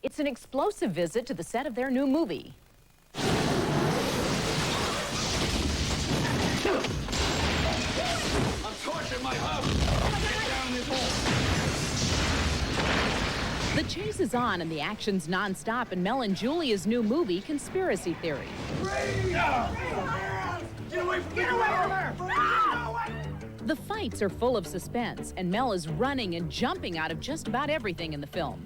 It's an explosive visit to the set of their new movie. I'm torching my house. Get down this hole. The chase is on and the action's nonstop in Mel and Julia's new movie, Conspiracy Theory. Get away from her! The fights are full of suspense, and Mel is running and jumping out of just about everything in the film.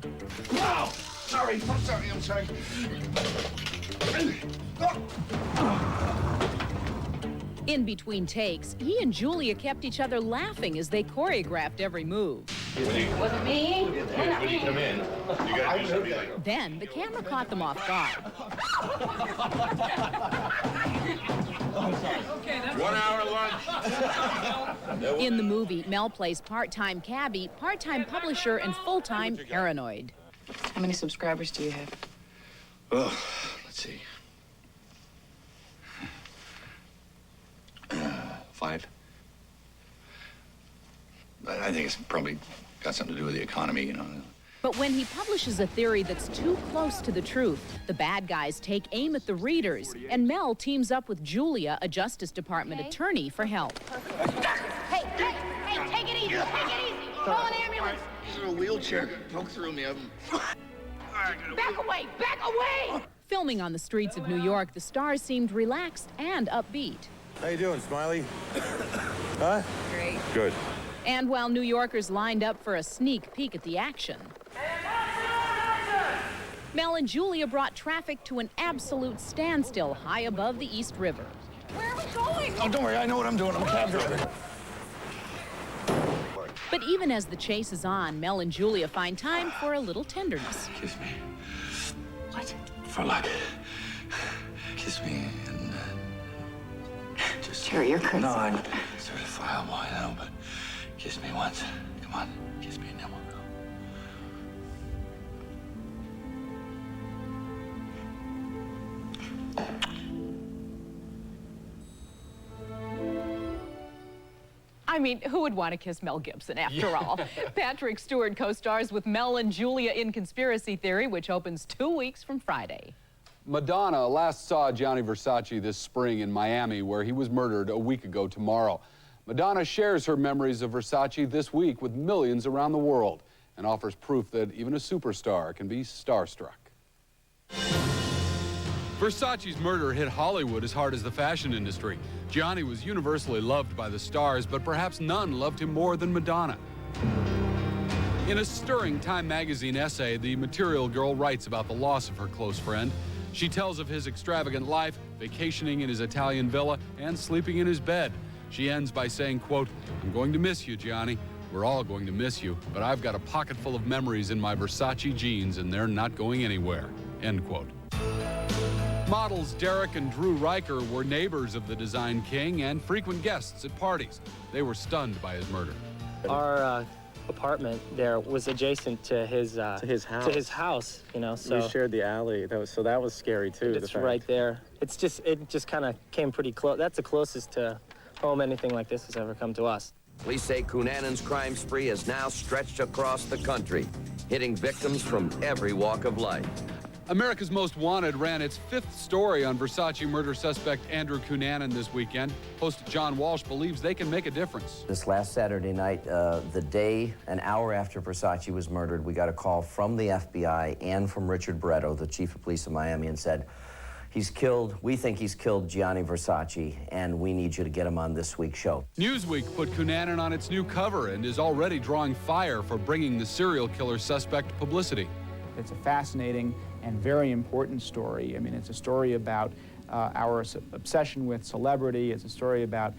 No! Sorry, I'm sorry. In between takes, he and Julia kept each other laughing as they choreographed every move. Wasn't me. When you come in, you gotta do something like... Then the camera caught them off guard. 1 hour lunch. In the movie, Mel plays part-time cabbie, part-time publisher, and full-time paranoid. How many subscribers do you have? Oh, let's see. 5. But I think it's probably got something to do with the economy, you know. But when he publishes a theory that's too close to the truth, the bad guys take aim at the readers, and Mel teams up with Julia, a Justice Department attorney, for help. Hey, take it easy, Call an ambulance. He's in a wheelchair. Poke through me. Back away! Filming on the streets of New York, the stars seemed relaxed and upbeat. How you doing, Smiley? Huh? Great. Good. And while New Yorkers lined up for a sneak peek at the action, Mel and Julia brought traffic to an absolute standstill high above the East River. Where are we going? Oh, don't worry. I know what I'm doing. I'm a cab driver. But even as the chase is on, Mel and Julia find time for a little tenderness. Kiss me. What? For luck. Kiss me and just... Sure, you're crazy. No, I'm certifiable, I know, but kiss me once. Come on, kiss me and then we'll go. I mean, who would want to kiss Mel Gibson after all? Patrick Stewart co-stars with Mel and Julia in Conspiracy Theory, which opens 2 weeks from Friday. Madonna last saw Gianni Versace this spring in Miami, where he was murdered a week ago tomorrow. Madonna shares her memories of Versace this week with millions around the world and offers proof that even a superstar can be starstruck. Versace's murder hit Hollywood as hard as the fashion industry. Gianni was universally loved by the stars, but perhaps none loved him more than Madonna. In a stirring Time magazine essay, the Material Girl writes about the loss of her close friend. She tells of his extravagant life, vacationing in his Italian villa, and sleeping in his bed. She ends by saying, quote, "I'm going to miss you, Gianni. We're all going to miss you, but I've got a pocket full of memories in my Versace jeans, and they're not going anywhere," end quote. Models Derek and Drew Riker were neighbors of the design king and frequent guests at parties. They were stunned by his murder. Our apartment there was adjacent to his house. You know, so we shared the alley. That was scary too. It's right there. It just kind of came pretty close. That's the closest to home anything like this has ever come to us. Police say Cunanan's crime spree is now stretched across the country, hitting victims from every walk of life. America's Most Wanted ran its 5th story on Versace murder suspect Andrew Cunanan this weekend. Host John Walsh believes they can make a difference. This last Saturday night, an hour after Versace was murdered, we got a call from the FBI and from Richard Barretto, the chief of police of Miami, and said, we think he's killed Gianni Versace, and we need you to get him on this week's show. Newsweek put Cunanan on its new cover and is already drawing fire for bringing the serial killer suspect publicity. It's a fascinating and very important story. I mean, it's a story about our obsession with celebrity. It's a story about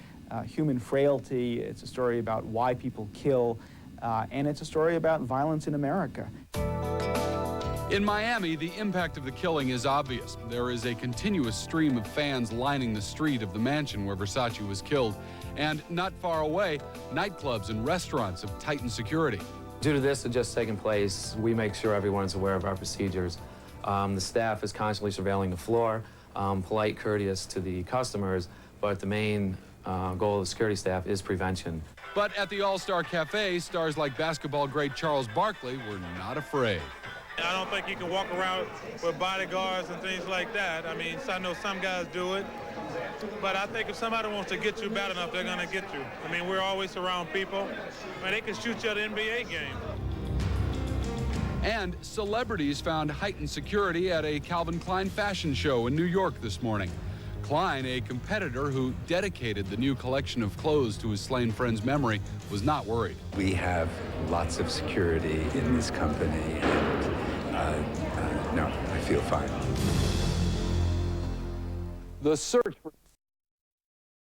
human frailty. It's a story about why people kill. And it's a story about violence in America. In Miami, the impact of the killing is obvious. There is a continuous stream of fans lining the street of the mansion where Versace was killed. And not far away, nightclubs and restaurants have tightened security. Due to this just taking place, we make sure everyone's aware of our procedures. The staff is constantly surveilling the floor, polite, courteous to the customers, but the main goal of the security staff is prevention. But at the All-Star Cafe, stars like basketball great Charles Barkley were not afraid. I don't think you can walk around with bodyguards and things like that. I mean, I know some guys do it, but I think if somebody wants to get you bad enough, they're going to get you. I mean, we're always around people. I mean, they can shoot you at an NBA game. And celebrities found heightened security at a Calvin Klein fashion show in New York this morning. Klein, a competitor who dedicated the new collection of clothes to his slain friend's memory, was not worried. We have lots of security in this company, and no, I feel fine. The search